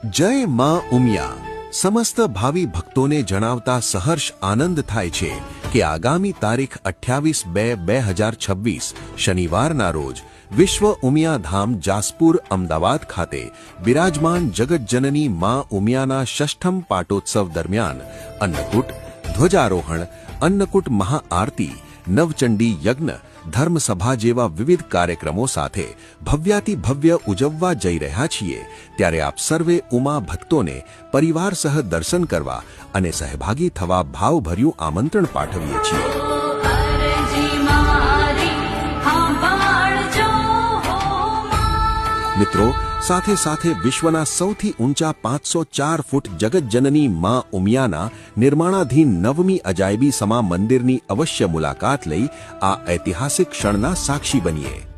જય માં ઉમિયા સમસ્ત ભાવિ ભક્તોને જણાવતા સહર્ષ આનંદ થાય છે કે આગામી તારીખ 28/2/2026 શનિવારના રોજ વિશ્વ ઉમિયા ધામ જાસપુર અમદાવાદ ખાતે બિરાજમાન જગતજનની માં ઉમિયાના ષષ્ઠમ પાટોત્સવ દરમિયાન અન્નકૂટ ધ્વજારોહણ અન્નકૂટ મહાઆરતી નવચંડી યજ્ઞ ધર્મસભા જેવા વિવિધ કાર્યક્રમો સાથે ભવ્યાતિ ભવ્ય ઉજવવા જઈ રહ્યા છીએ ત્યારે આપ સર્વે ઉમા ભક્તોને પરિવાર સહ દર્શન કરવા અને સહભાગી થવા ભાવભર્યું આમંત્રણ પાઠવીએ છીએ મિત્રો સાથે સાથે વિશ્વના સૌથી ઊંચા 504 ફૂટ જગતજનની માં ઉમિયાના નિર્માણાધીન નવમી અજાયબી સમા મંદિરની અવશ્ય મુલાકાત લઈ આ ઐતિહાસિક ક્ષણના સાક્ષી બનીએ।